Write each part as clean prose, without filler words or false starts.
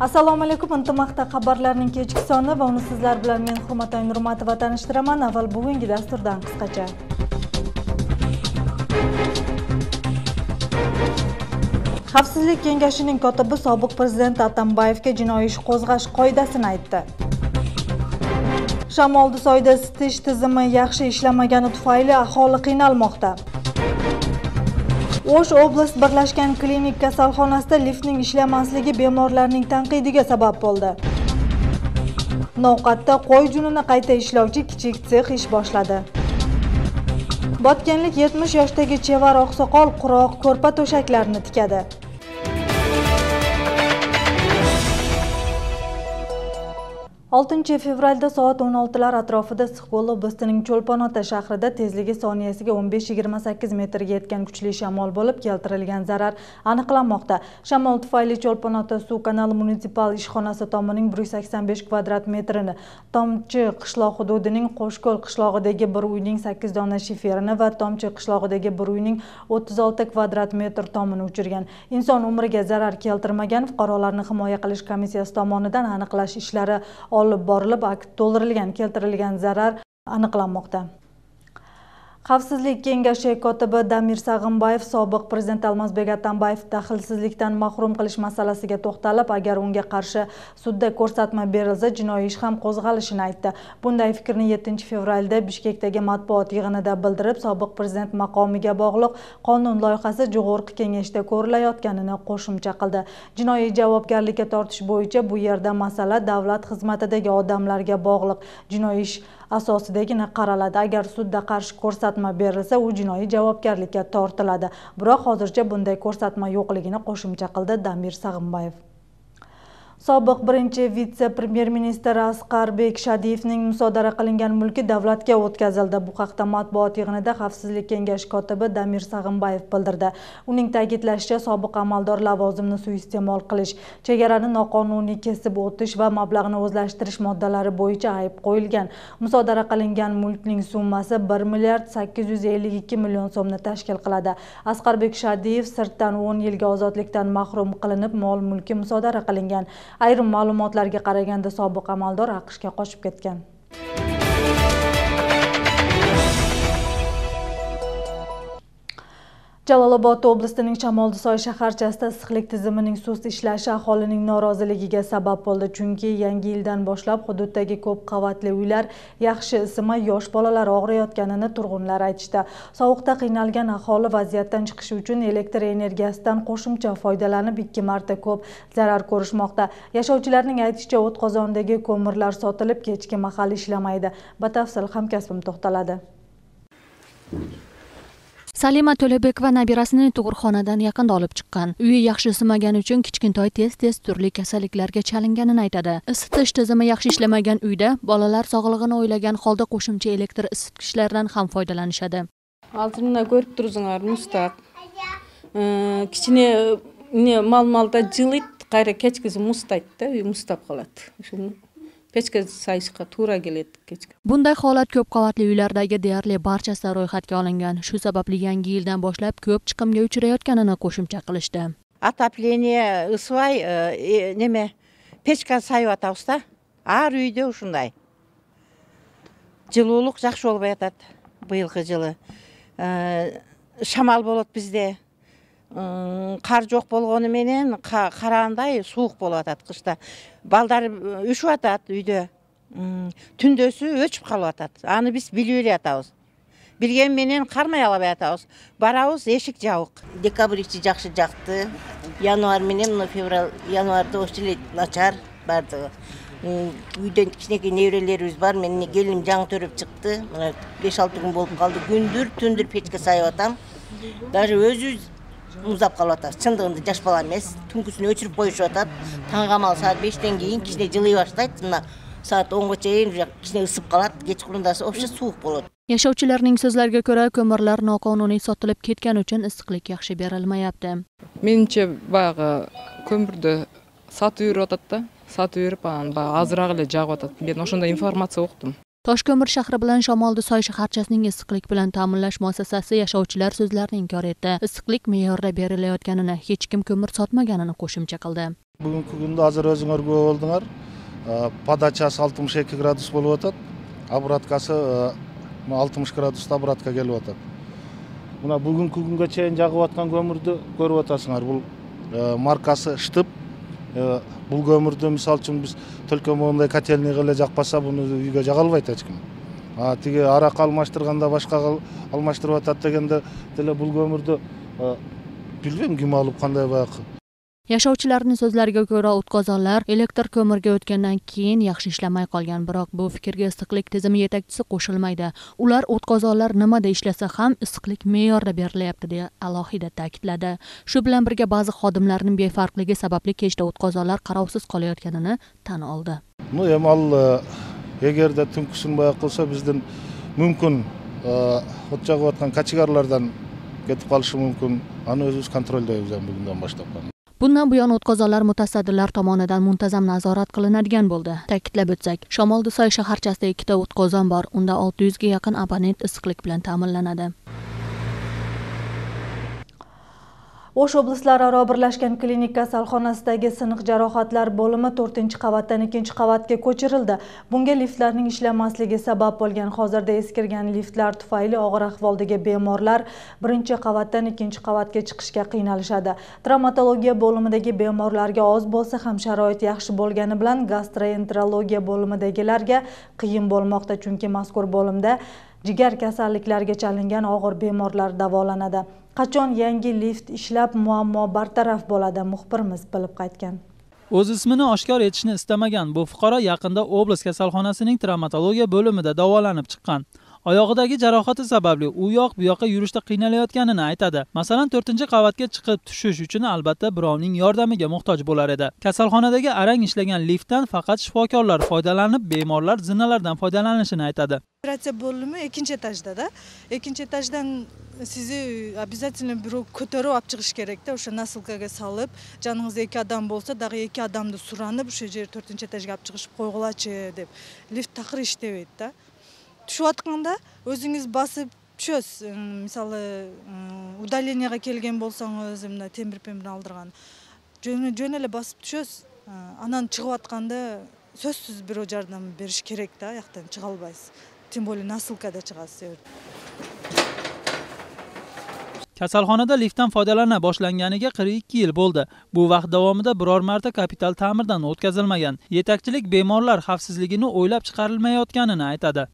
Assalomu alaykum, Intimaqda xabarlarning kechki soni va uni sizlar bilan men Hurmatay Nurmatova tanishtiraman. Avval bugungi dasturdan qisqacha. Xavfsizlik kengashining kotibi sobiq prezident Atambayevga jinoiy ish qo'zg'ash qoidasini aytdi. Shamoldisoyda isitish tizimi yaxshi ishlamagani tufayli aholi qiynalmoqda. O'sh oblast birlashgan klinik kasalxonasida liftning ishlamasligi bemorlarning tanqidiga sabab bo'ldi. Novqatda qo'y junini qayta ishlovchi kichik sex ish boshladi. Botganlik 70 yoshdagi chevar oqsoqol quroq ko'rpa to'shaklarni tikadi. Fevralda soat 16lar atrofida Issiqko'l oblastining Cho'lpon-Ota shahrida tezligi soniyasiga 15-28 metrga yetgan kuchli shamol bo'lib keltirilgan zarar aniqlanmoqda. Shamol tufayli Cho'lpon-Ota suv kanali munitsipal ishxonasi tomining 185 kvadrat metrini, Tomchi qishloq hududining Qo'shko'l qishlog'idagi bir uyning 8 dona shiferini va Tomchi qishlog'idagi bir uyning 36 kvadrat metr tomini uchirgan. Inson umriga zarar keltirmagan. Fuqarolarni himoya qilish komissiyasi tomonidan aniqlash ishlari olib borilib, akt to'ldirilgan, keltirilgan zarar aniqlanmoqda. Xavfsizlik kengashi kotibi Damir Sag'imbayev sobiq prezident Almazbek Atambayev daxlsizlikdan mahrum qilish masalasiga to'xtalib, agar unga qarshi sudda ko'rsatma berilsa, jinoiy ish ham qo'zg'alishini aytdi. Bunday fikrni 7 fevralda Bishkekdagi matbuot yig'inida bildirib, sobiq prezident maqomiga bog'liq qonun loyihasi Jo'g'org'i kengashda ko'rilayotganini qo'shimcha qildi. Jinoiy javobgarlikka tortish bo'yicha bu yerda masala davlat xizmatidagi odamlarga bog'liq. Jinoiy ish asosidagina qaraladi. Agar sudda qarshi ko'rsatma berilsa, u jinoiy javobgarlikka tortiladi. Biroq hozircha bunday ko'rsatma yo'qligini qo'shimcha qildi Damir Sag'imbayev. Sobiq birinchi vitse-premyer-ministr Asqarbek Shadiyevning musodara qilingan mulki davlatga o'tkazildi. Bu haqda matbuot yig'inida Xavfsizlik kengashi kotibi Damir Sag'imbayev bildirdi. Uning ta'kidlashicha, sobiq amaldor lavozimni suiiste'mol qilish, chegarani noqonuniy kesib o'tish va mablag'ni o'zlashtirish moddalari bo'yicha ayb qo'yilgan. Musodara qilingan mulkning summasi 1 milliard 852 million so'mni tashkil qiladi. Asqarbek Shadiyev sirtdan 10 yilga ozodlikdan mahrum qilinib, mol-mulki musodara qilingan. Ayrim ma'lumotlarga qaraganda sobiq amaldor AQShga qochib ketgan. Jalolobod oblastining Shamoldisoy shaharchasida issiqlik tizimining sust ishlashi aholining noroziligiga sabab bo'ldi. Chunki yangi yildan boshlab hududdagi ko'p qavatli uylar yaxshi isimay, yosh bolalar og'riyotganini turg'unlar aytishdi. Sovuqda qiynalgan aholi vaziyatdan chiqish uchun elektr energiyasidan qo'shimcha foydalanib 2 marta ko'p zarar ko'rishmoqda. Yashovchilarning aytishicha, o't qozonidagi ko'mirlar sotilib, kechki mahal ishlamaydi. Batafsil hamkasbim to'xtaladi. Salima To'labekova nabirasini tug'ruqxonadan yaqinda olib chiqqan. Uyi yaxshi isimagani uchun kichkintoy tez-tez turli kasalliklarga chalinganini aytadi. Isitish tizimi yaxshi ishlamagan uyda bolalar sog'lig'ini o'ylagan holda qo'shimcha elektr isitgichlardan ham foydalanishadi. Altında ko'rib turibsizlar, mustaq. Kichine mal-malda jilit, qayra kechkisi mustaydi, uy mustab qoladi. Shuni pechka sayishga to'g'ri keladi kechki. Bunday holat ko'p qavatli uylardagi deyarli barchasida ro'yxatga olingan. Shu sababli yangi yildan boshlab ko'p chiqimga uchrayotganini qo'shimcha qilishdi. Отопление ысывай, неме печка сайып атабызда. Ар үйдө ушундай. Жылуулук жакшы болбой атат быйылкы жылы. Шамал болот бизде. Кар жок болгону менен караандай суук болуп атат кышта. Балдар үшүп атат үйдө. Түндөсү өчүп калып атат. Аны биз билип эле атабыз. Билген менен кармай албай атабыз. Барабыз, эшик жабык. Декабрь ичи жакшы жакты. Январь менен февраль, январда ошол эле начар бардыгы. Үйдөн кичинекей неберелерибиз бар. Менин келиним жаңы төрөп чыкты. Мына 5-6 күн болуп калды. Күндүр печке сайып атам. Даже өзүбүз муздап калып атат. Чындыгында жаш бала эмес. Түнкүсүн өчүрүп коюшуп атат. Таңгамал саат 5тен кийин кичине жылый баштайт. Мына saat 10'ga чейин кичине ысып калат, кечкурунда вообще суук болот. Yashovchilarning so'zlariga ko'ra, ko'mirlar noqonuniy sotilib ketgani uchun issiqlik yaxshi berilmayapti. Menimcha баягы көмүрдү сатып yurib атат-да. Сатып yurib, азыраак эле жагып атат. Men ошондой информация уктум. Toshko'mir shahri bilan Shamoldisoy shaharchasining issiqlik bilan ta'minlash muassasasi yashovchilar so'zlarini inkor etdi. Issiqlik me'yorda berilayotganini, hech kim ko'mir sotmaganini qo'shimcha qildi. Bugungi kunda hozir o'zinglar ko'rib oldinglar. Podachasi 62 gradus bo'lib o'tadi. Обраткасы 60 gradusda обратка kelib o'tadi. Buna bugungi kunga chayin jag'ib atgan ko'mirni ko'rib o'tasizlar. Bu markasi Shtip. Bu ko'mirni misol uchun biz Tulkomonday kotelniy qilib jaqpasa buni uyga jaqa olmaydi hech kim. Tigi aroq almashtirganda boshqa almashtirib o'tadi deganda bu ko'mirni bilmayman kim olib qanday boyaqi. Yashovchilarning so'zlariga ko'ra, o'tkazonlar elektr ko'mirga o'tgandan keyin yaxshi ishlamay qolgan, biroq bu fikrga issiqlik tizimi yetakchisi qo'shilmaydi. Ular o'tkazonlar nimada ishlasa ham issiqlik me'yorda berilyapti deya alohida ta'kidladi. Shu bilan birga ba'zi xodimlarning befarqligi sababli kechda o'tkazonlar qarovsiz qolayotganini tan oldi. Agarda tunkusin boya qilsa bizdan mumkin o'tchag'ayotgan kachigarlardan ketib qolishi mumkin. Ani o'zimiz kontroldaymiz bugundan boshlab. Bundan buyon o'tkazonlar mutasaddilar tomonidan muntazam nazorat qilinadigan bo'ldi. Ta'kidlab o'tsak, Shamoldisoy shaharchasida 2 ta o'tkazon bor. Unda 600 ga yaqin abonent issiqlik bilan ta'minlanadi. O'sh oblastlari birlashgan klinik kasalxonasidagi siniq jarohatlar bo'limi 4-qavatdan 2-qavatga ko'chirildi. Bunga liftlarning ishlamasligi sabab bo'lgan. Hozirda eskirgan liftlar tufayli og'ir ahvoldagi bemorlar 1-qavatdan 2-qavatga chiqishga qiynalishadi. Travmatologiya bo'limidagi bemorlarga oz bo'lsa ham sharoit yaxshi bo'lgani bilan gastroenterologiya bo'limidagilarga qiyin bo'lmoqda, chunki mazkur bo'limda jigar kasalliklariga chalingan og'ir bemorlar davolanadi. Qachon yangi lift ishlab muammo bartaraf bo'ladi, muxbirimiz bilib qaytgan. O'z ismini oshkor etishni istamagan bu fuqaro yaqinda oblast kasalxonasining travmatologiya bo'limida davolanib chiqqan. Oyog'idagi jarohati sababli u yoq bu yoqqa yurishda qiynalayotganini aytadi. Masalan, 4-qavatga chiqib tushish uchun albatta birovning yordamiga muhtoj bo'lar edi. Kasalxonadagi arang ishlagan liftdan faqat shifokorlar foydalanib, bemorlar zinalardan foydalanishini aytadi. Operatsiya bo'limi 2-etajda-da. 2-etajdan sizni обязательно birov ko'tarib olib chiqish kerak-da, o'sha nasilkaga solib, joningizda 2 odam bo'lsa, dag'i 2 odamni suranib, o'sha yer 4-etajga olib chiqishib qo'yg'ilchi deb. Lift taqir ishlaydi-da. Tushayotganda o'zingiz bosib tushasiz. Misoli, udaleniyaga kelgan bo'lsangiz, mana temir-pemir oldirgan. Jo'nala bosib tushasiz. Anan chiqayotganda so'zsiz birov yordam berish kerak-da, yoqdan chiqa olmaysiz. Tim bo'li nasilkada chiqasiz. Kasalxonada liftdan foydalana boshlanganiga 42 yil bo'ldi. Bu vaqt davomida biror marta kapital ta'mirdan o'tkazilmagan. Yetakchilik bemorlar xavfsizligini o'ylab chiqarilmayotganini aytadi.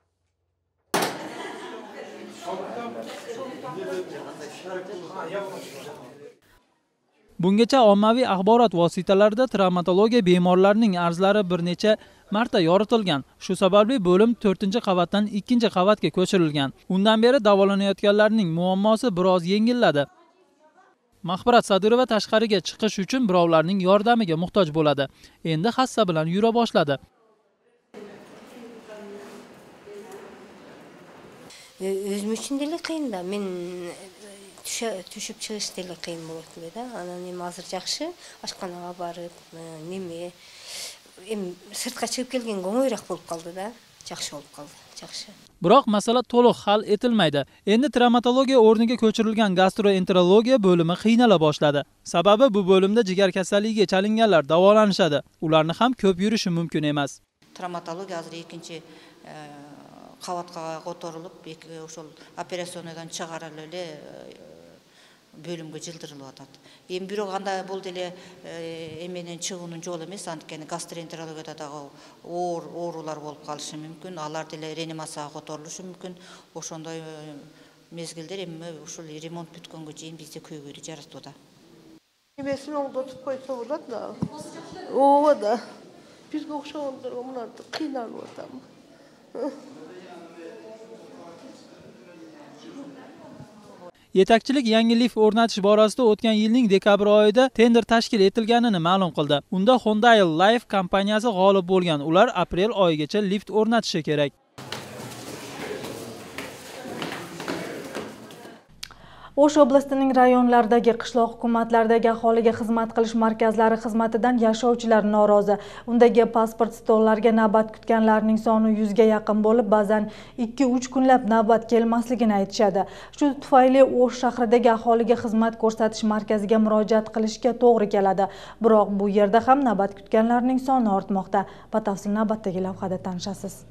Bungacha ommaviy axborot vositalarida travmatologiya bemorlarining arzlari bir necha marta yoritilgan. Shu sababli bo'lim 4-qavatdan 2-qavatga ko'chirilgan. Undan beri davolanayotganlarning muammosi biroz yengilladi. Mahbirat Sadirova tashqariga chiqish uchun birovlarning yordamiga muhtoj bo'ladi. Endi hassa bilan yura boshladi. O'zim uchun dele qiyin-da. Men tushib chiqish dele qiyin bo'ladi-da. Ana nima hozir yaxshi, oshxonaga borib, nima sirtqa chiqib kelgan go'ng'ayroq bo'lib qoldi-da. Yaxshi bo'lib qoldi, yaxshi. Biroq masala to'liq hal etilmaydi. Endi travmatologiya o'rniga ko'chirilgan gastroenterologiya bo'limi qiynala boshladi. Sababi bu bo'limda jigar kasalligiga chalinganlar davolanishadi. Ularni ham ko'p yurishi mumkin emas. Travmatologiya hozir 2-qavatga ko'tarilib, o'shol operatsiyadan chiqarilib bölümge жылдырылып атат. Эми бирок анда бул деле эменен чыгуунун жолу эмес, анткени гастроэнтерологияда дагы оорулар болуп калышы мүмкүн, алар деле реанимацияга которулушу мүмкүн. Ошондой мезгилдер эми ушул ремонт бүткөнгө чейин бизде көйгөйдү жаратууда. Эмесин оңдотуп койсо болот да. Ооба да. Бизге окшогондорго мынантип кыйналып атам. Yetakchilik yangi lift o'rnatish borasida o'tgan yilning dekabr oyida tender tashkil etilganini ma'lum qildi. Unda Hyundai Life kompaniyasi g'olib bo'lgan. Ular aprel oyigacha lift o'rnatishi kerak. O'sh oblastining rayonlardagi qishloq hukumatlaridagi aholiga xizmat qilish markazlari xizmatidan yashovchilar norozi. Undagi pasport stollariga navbat kutganlarning soni 100 ga yaqin bo'lib, ba'zan 2-3 kunlab navbat kelmasligini aytishadi. Shu tufayli O'sh shahridagi aholiga xizmat ko'rsatish markaziga murojaat qilishga to'g'ri keladi. Biroq bu yerda ham navbat kutganlarning soni ortmoqda. Batafsil navbatdagi lavhada tanishasiz.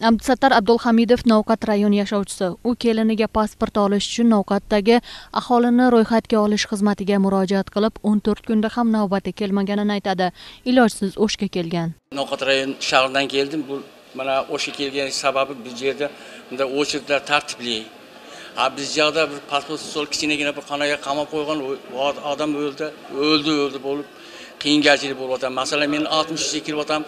Abdusattar Abdulhamidov Navqat rayon yashovchisi. U keliniga pasport olish uchun Navqatdagi aholini ro'yxatga olish xizmatiga murojaat qilib, 14 kunda ham navbati kelmaganini aytadi. Ilojsiz O'shga kelgan. Navqat rayon shahridan keldim. Bu mana O'shga kelgan sababi biz yerda unda очередьlar tartibli. Biz yerda bir pasport stol kichkinagina bir xonaga qamab qo'ygan odam o'ldi bo'lib qiynalchilik bo'lyapti. Masalan, men 60 ga kiryapman.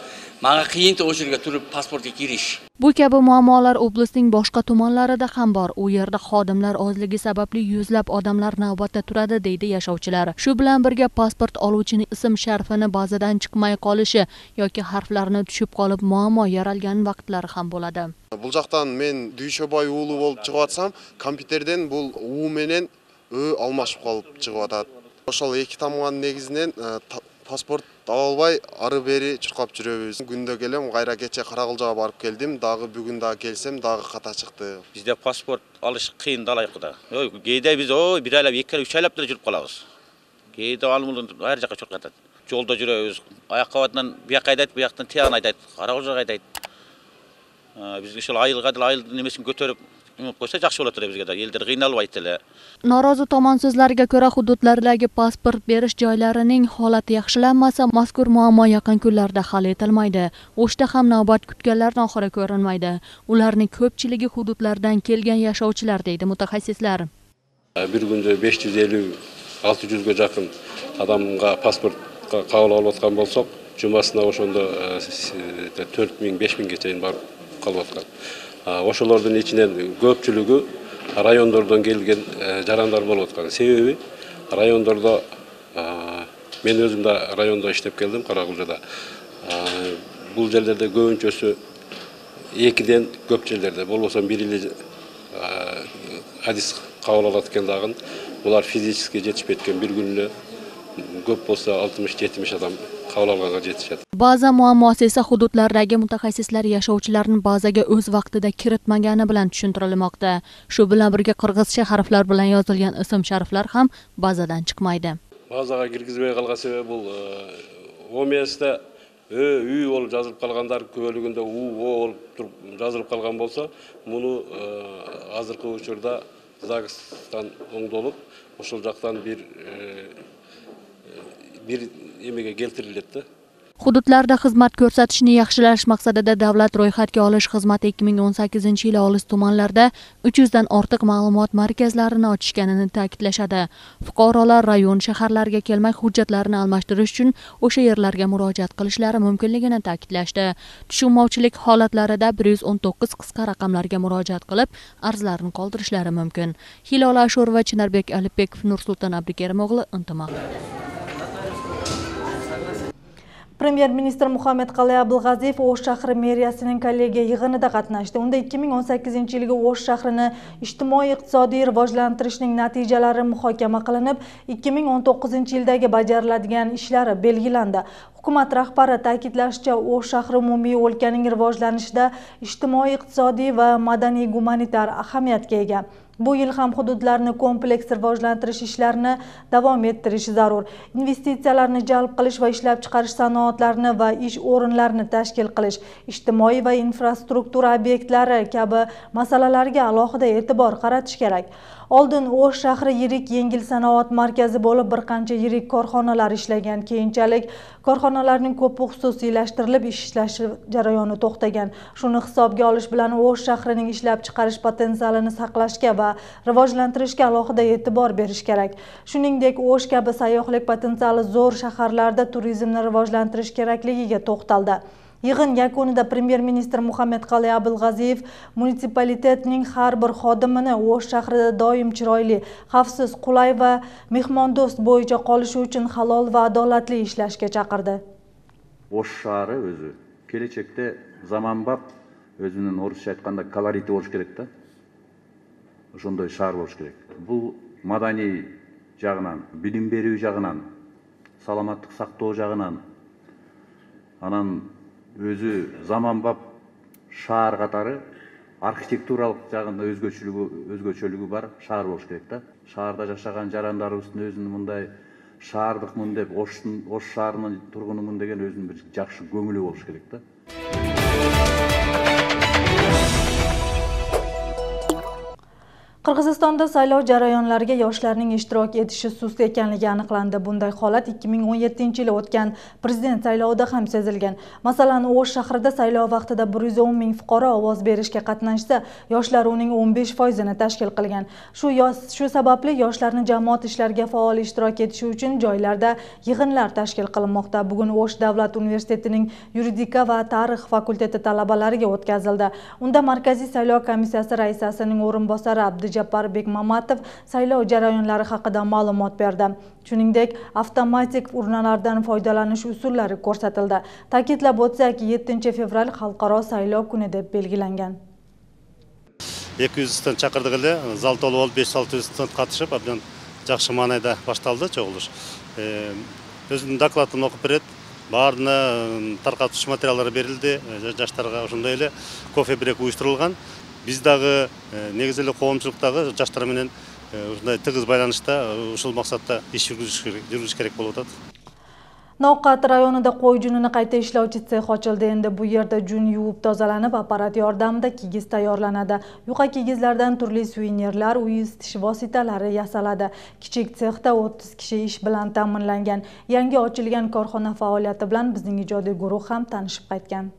Menga qiyin o'chirga turib pasportga kirish. Bu kabi muammolar oblastning boshqa tumanlarida ham bor. U yerda xodimlar ozligi sababli yuzlab odamlar navbatda turadi, deydi yashovchilar. Shu bilan birga pasport oluvchining ism-sharifini bazadan chiqmay qolishi yoki harflarni tushib qolib muammo yaralgan vaqtlari ham bo'ladi. Bu yoqdan men Duyshobay уулу bo'lib chiqatsam, kompyuterden bu u menen ö almashib qolib chiqyapti. Ошол эки тамган негизинен паспорт ала албай ары бери чуркап жүрөбүз. Күндө келем, кайра кече Карагылжага барып келдим, дагы бүгүн дагы келсем, дагы ката чыкты. Бизде паспорт алыш кыйын далайкыда. Кээде биз 1 айлап, 2 айлап, 3 айлап деле жүрүп калабыз. Кээде алымдан ар жака чуркап атат. Жолдо жүрөбүз. Аяк кабатынан бияка айдайт, буяктан тиягын айдайт, Карагылжага айдайт. Биз ошол айылга деле айылдын немесин көтөрүп qo'ysa yaxshi bo'lar bizga da eldir qiynalmaydi. Norozi tomon so'zlariga ko'ra, hududlardagi pasport berish joylarining holati yaxshilanmasa, mazkur muammo yaqin kunlarda hal etilmaydi. O'shda ham navbat kutganlarning oxiri ko'rinmaydi. Ularning ko'pchiligi hududlardan kelgan yashovchilar, deydi mutaxassislar. Bir kunda 550-600 ga yaqin odamga pasportga qabul olayotgan bo'lsak, jumasына ошондо 4000-5000 ga чейин барып калып Ошолордун ичинен көпчүлүгү райондордон келген жарандар болуп аткан. Себеби райондордо мен өзүм да райондо иштеп келдим, Карагылжада. Бул жерлерде көбүнчөсү 2ден көп жерлерде болбосо 1 эле хадис кабыл алат экен дагы. Булар физически жетишпейт экен, bir күнүнө көп болсо 60-70 адам qabul alганга жетишет. Baza muammosi esa hududlardagi mutaxassislar yashovchilarni bazaga o'z vaqtida kiritmagani bilan tushuntirilmoqda. Shu bilan birga qirg'izcha harflar bilan yozilgan ism-shariflar ham bazadan chiqmaydi. Bazaga kirgizmay qolgan sebep bu OMS'da үй болуп жазылып калгандар көбөлүгүндө у болуп туруп жазылып калган болсо, муну азыркы учурда Казакстан оңдолуп, ошол жактан bir emeğe keltirildi. Hududlarda xizmat ko'rsatishni yaxshilash maqsadida davlat ro'yxatga olish xizmati 2018-yil olis tumanlarda 300 dan ortiq ma'lumot markazlarini ochishganini ta'kidlashadi. Fuqarolar rayon shaharlarga kelmay hujjatlarini almashtirish uchun o'sha yerlarga murojaat qilishlari mumkinligini ta'kidlashdi. Tushunmovchilik holatlarida 119 qisqa raqamlarga murojaat qilib, arzlarini qoldirishlari mumkin. Hilola Ashurova, Chinarbek Alibekov, Nursulton Abdukarimovli, Intimaq. Premier-ministr Muhammadqalay Abulg'aziyev O'sh shahri meriyasining kollegiya yig'inida qatnashdi. Unda 2018-yilgi O'sh shahrini ijtimoiy-iqtisodiy rivojlantirishning natijalari muhokama qilinib, 2019-yildagi bajariladigan ishlari belgilandi. Hukumat rahbari ta'kidlashicha, O'sh shahri umumiy o'lkaning rivojlanishida ijtimoiy-iqtisodiy va madaniy-gumanitar ahamiyatga ega. Bu yil ham hududlarni kompleks rivojlantirish ishlarini davom ettirish zarur. Investitsiyalarni jalb qilish va ishlab chiqarish sanoatlarini va ish o'rinlarini tashkil qilish, ijtimoiy va infrastruktura obyektlari kabi masalalarga alohida e'tibor qaratish kerak. Oldin O'sh shahri yirik yengil sanoat markazi bo'lib, bir qancha yirik korxonalar ishlagan. Keyinchalik korxonalarning ko'pi xususiylashtirilib, ishlash jarayoni to'xtagan. Shuni hisobga olish bilan O'sh shahrining ishlab chiqarish potensialini saqlashga va rivojlantirishga alohida e'tibor berish kerak. Shuningdek, O'sh kabi sayyohlik potensiali zo'r shaharlarda turizmni rivojlantirish kerakligiga to'xtaldi. Yig'in yakunida Premier-ministr Muhammadqalay Abulg'aziyev munitsipalitetning har bir xodimini O'sh shahrida doim chiroyli, xavfsiz, qulay va mehmondo'st bo'yicha qolishi uchun halol va adolatli ishlashga chaqirdi. O'sh shahri o'zi kelajakda zamonbop o'zining o'rischa aytganda koloriti bo'lish kerak-da. Ошондой шаар болуш керек. Бул madaniy жағынан, білім беру жағынан, саламаттық сақтоо жағынан, анан өзі заманбап шаар катары архитектуралык жагында өзгөчөлүгү бар шаар болуш керек да. Шаарда жашаган жарандарыбыздын өзүнүн мындай шаардыкмын деп, Ош шаарынын тургунумун деген өзүнүн бир жакшы көңүлү болуш керек да. Qirg'izistonda saylov jarayonlariga yoshlarning ishtirok etishi sust ekanligi aniqlandi. Bunday holat 2017-yili o'tgan prezident saylovida ham sezilgan. Masalan, O'sh shahrida saylov vaqtida 110 ming fuqaro ovoz berishga qatnashsa, yoshlar uning 15%ni tashkil qilgan. Shu sababli yoshlarni jamoat ishlariga faol ishtirok etishi uchun joylarda yig'inlar tashkil qilinmoqda. Bugun O'sh davlat universitetining yuridika va tarix fakulteti talabalariga o'tkazildi. Unda Markaziy saylov komissiyasi raisasining o'rinbosari Abdujabbor Bekmamatov saylov jarayonlari haqida ma'lumot berdi. Shuningdek, avtomatik urnalardan foydalanish usullari ko'rsatildi. Ta'kidlab o'tsak, 7 fevral xalqaro saylov kuni deb belgilangan. 200 stund chaqirdik эле, зал толуп болуп 5-600 stund катышып, абдан жакшы маанайда башталды чогулуш. Өзүнүн докладын окуп берет. Баарына таркатыш материалдары берилди. Жаштарга ошондой эле кофе брейк уюштурулган. Биз дагы негизи эле коомчулуктагы жаштар менен ушундай тыгыз байланышта ушул максатта иш жүргүзүш керек болуп атат. Novqat rayonida qo'y junini qayta ishlovchi sex ochildi. Endi bu yerda jun yuvib tozalanib, apparat yordamida kigiz tayyorlanadi. Yuqa kigizlardan turli suvenirlar, uy isitish vositalari yasaladi. Kichik sexda 30 kishi ish bilan ta'minlangan. Yangi ochilgan korxona faoliyati bilan bizning ijodiy guruh ham tanishib qaytgan.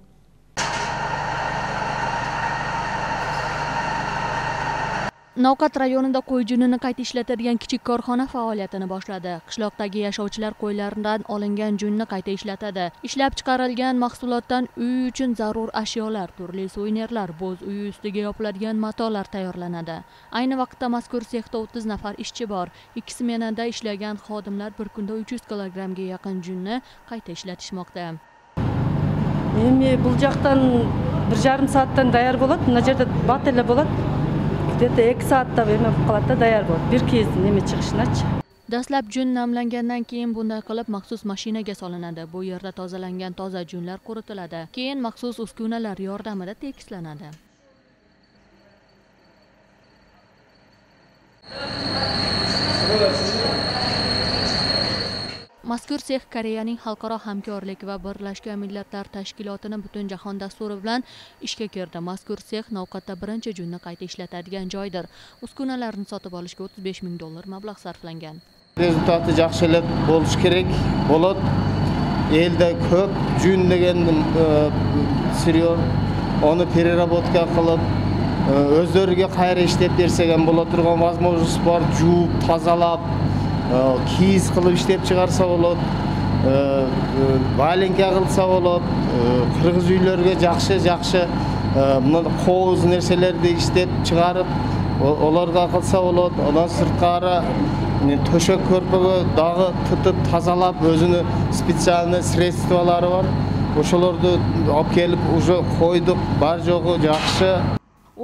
Novqat rayonida qo'y junini qayta ishlatadigan kichik korxona faoliyatini boshladi. Qishloqdagi yashovchilar qo'ylaridan olingan junni qayta ishlatadi. Ishlab chiqarilgan mahsulotdan uy uchun zarur ashyolar, turli suvenirlar, bo'z uyi ustiga yopiladigan matolar tayyorlanadi. Ayni vaqtda mazkur sexda 30 nafar ishchi bor. 2 smenada ishlagan xodimlar bir kunda 300 kilogramga yaqin junni qayta ishlatishmoqda. Endi bu jaqdan 1,5 soatdan tayyor bo'ladi. Mына жерде бат эле bo'ladi. Где-то 2 soatda bermab qoladi, tayyor bo'ladi. Bir kez nima chiqishinachi. Dastlab jun namlangandan keyin bunday qilib maxsus mashinaga solinadi. Bu yerda tozalangan toza junlar quritiladi. Keyin maxsus uskunalar yordamida tekislanadi. Mazkur sex Koreyaning xalqaro hamkorlik va Birlashgan Millatlar Tashkilotining Butunjahon dasturi bilan ishga kirdi. Mazkur sex Novqatda birinchi junni qayta ishlatadigan joydir. Uskunalarni sotib olishga $35 ming mablag' sarflangan. Rezultati yaxshilab bo'lish kerak bo'ladi. Elda ko'p jun degan siryo, uni переработка qilib, o'zlariga qayta ishlab bersak ham bo'la turgan возможность bor. Juvib, tozalab, kiyiz qilib ishlab chiqarsa bo'ladi, valenka qilsa bo'ladi, qirg'iz uylariga yaxshi buni qo'z narsalarni ishlab chiqarib, ularga qilsa bo'ladi. Ondan sirtqari to'shak ko'rpaga dog'i tutib tozalab, o'zini spetsialniy sredstvolari bor. O'shalarni olib kelib уже qo'ydik, bar jo'g'i yaxshi.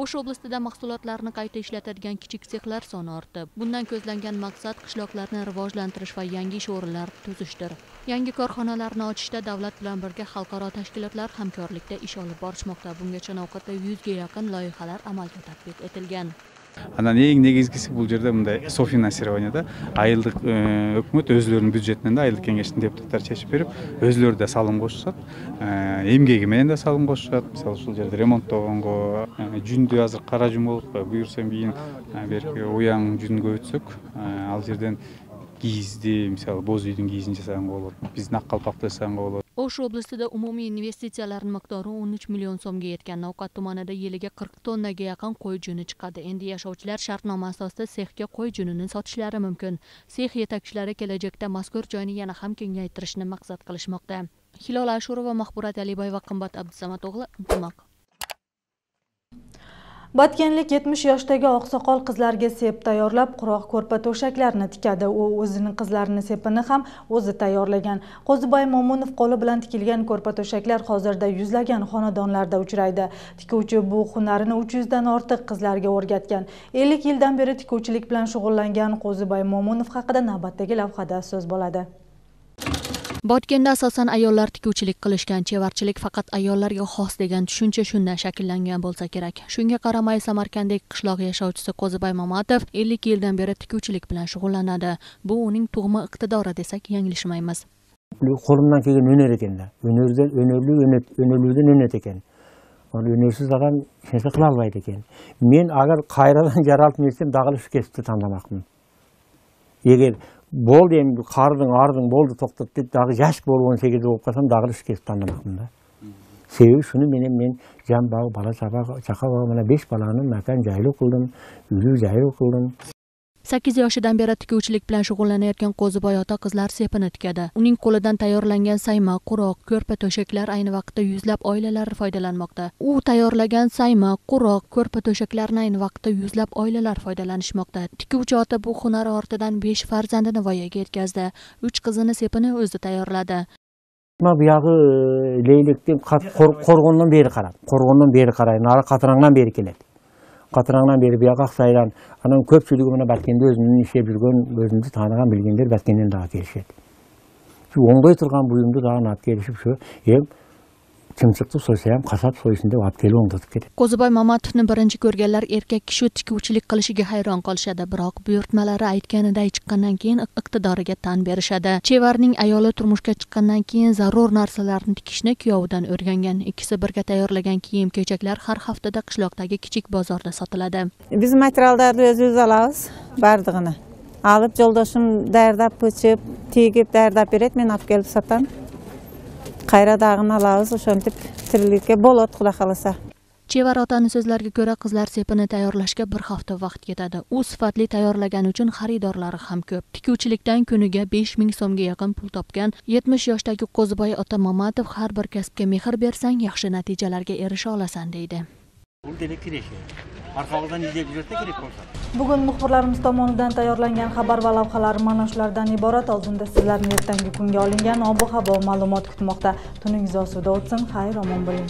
O'sh oblastida mahsulotlarni qayta ishlatadigan kichik sexlar soni ortdi. Bundan ko'zlangan maqsad qishloqlarni rivojlantirish va yangi ish o'rinlari tuzishdir. Yangi korxonalarni ochishda davlat bilan birga xalqaro tashkilotlar hamkorlikda ish olib borishmoqda. Bungacha Novqatda 100 ga yaqin loyihalar amalga tatbiq etilgan. Анан эң негизгиси бул жерде мындай софинансированияда айылдык өкмөт өзлөрүнүн бюджетинен да айылдык кеңештин депутаттары чечип берип, өзлөрү да салым кошушат. Эмгеги менен да салым кошушат. Мисалы ушул жерде ремонттогонго, жүндү азыр кара жүн болуп, буюрсам кийин берки уяң жүнгө өтсөк, ал жерден кийизди, мисалы боз үйдүн кийизин жасаганга болот. Биздин ак калпакты жасаганга болот. O'sh oblastida umumiy investitsiyalarning miqdori 13 million so'mga yetgan. Novqat tumanida yiliga 40 tonnaga yaqin qo'y juni chiqadi. Endi yashovchilar shartnoma asosida sexga qo'y junini sotishlari mumkin. Sex yetakchilari kelajakda mazkur joyni yana ham kengaytirishni maqsad qilishmoqda. Hilol Ashurova, Mahburat Aliboyeva, Qimbat Abdusamat o'g'li, Intimaq. Batkenlik 70 yoshdagi oqsoqol qizlarga sep tayyorlab, quroq ko'rpa to'shaklarni tikadi. U o'zining qizlarini sepini ham o'zi tayyorlagan. Qo'ziboy Mo'minov qo'li bilan tikilgan ko'rpa to'shaklar hozirda yuzlagan xonadonlarda uchraydi. Tikuvchi bu hunarini 300 dan ortiq qizlarga o'rgatgan. 50 yildan beri tikuvchilik bilan shug'ullangan Qo'ziboy Mo'minov haqida navbatdagi lavhada so'z bo'ladi. Botgenda asosan ayollar tikuvchilik qilishgan, chevarchilik faqat ayollarga xos degan tushuncha shundan shakllangan bo'lsa kerak. Shunga qaramay Samarqanddagi qishloq yashovchisi Qo'ziboy Mamatov 50 yildan beri tikuvchilik bilan shug'ullanadi. Bu uning tug'ma iqtidori desak yanglishmaymiz. Qo'limdan kelgan o'nar ekanda. O'narlidan o'nat ekan. Uni o'narsiz adam hech qila olmaydi ekan. Men agar qayradan jaraltmasam dag'ilish kesibdi tanlamoqman. Eğer bo'ldi endi arding bo'ldi to'xtat deb dag'i yosh bo'lib 18 bo'lib qolsam dag'ilish kesib tanlamoqman da. Sebebi shuni men jam bola chaqa mana 5 balani makan joyli qildim, uy joyli qildim. 8 yoshidan beri tikuvchilik bilan shug'ullanayotgan Qo'ziboy ota qizlar sepini tikadi. Uning qo'lidan tayyorlangan sayma, quroq, ko'rpa to'shaklar ayni vaqtda yuzlab oilalar foydalanmoqda. U tayyorlagan sayma, quroq, ko'rpa to'shaklarni ayni vaqtda yuzlab oilalar foydalanishmoqda. Tikuvchi ota bu hunari ortidan 5 farzandini voyaga yetkazdi. 3 qizini sepini o'zi tayyorladi. Men bu yog'i Leylekdan qo'rg'ondan beri qarayman, nari Qatirangdan beri keladi. Qatirangdan beri bu yoqqa saylan, anan ko'pchiligi mana Batkenda o'zini ishib yurgan, o'zini tanigan bilganlar Batkendan daha kelishadi. Shu o'ng'ay turgan buyumni daha nat kelishib shu, chimchiqni so'ysa ham qasab so'ysin deb olib kelib o'ng'atib ketadi. Qo'ziboy Mamatovni birinchi ko'rganlar erkak kishi tikuvchilik qilishiga hayron qolishadi, biroq buyurtmalari aytganiday chiqqandan keyin iqtidoriga tan berishadi. Chevarning ayoli turmushga chiqqandan keyin zarur narsalarni tikishni kuyovidan o'rgangan. Ikkisi birga tayyorlagan kiyim-kechaklar har haftada qishloqdagi kichik bozorda sotiladi. Biz materiallarni o'zimiz olamiz, bardig'ini. Olib yo'ldoshim dardab po'chib, tegib dardab beradi, men olib kelib sotaman. Qayradag'ini olamiz, o'shantib tirlikka bo'ladi, xudo xolasa. Chevar otaning so'zlariga ko'ra, qizlar sepini tayyorlashga 1 hafta vaqt ketadi. U sifatli tayyorlagani uchun xaridorlari ham ko'p. Tikuvchilikdan kuniga 5000 so'mga yaqin pul topgan 70 yoshdagi Qo'ziboy ota Mamatov har bir kasbga mehr bersang, yaxshi natijalarga erisha olasan deydi. Bugun muxbirlarimiz tomonidan tayyorlangan xabar va lavhalar mana shulardan iborat. Oldinda sizlarni ertangi kunga olingan ob-havo ma'lumot kutmoqda. Tuningiz osuda o'tsin, xayr omon bo'ling.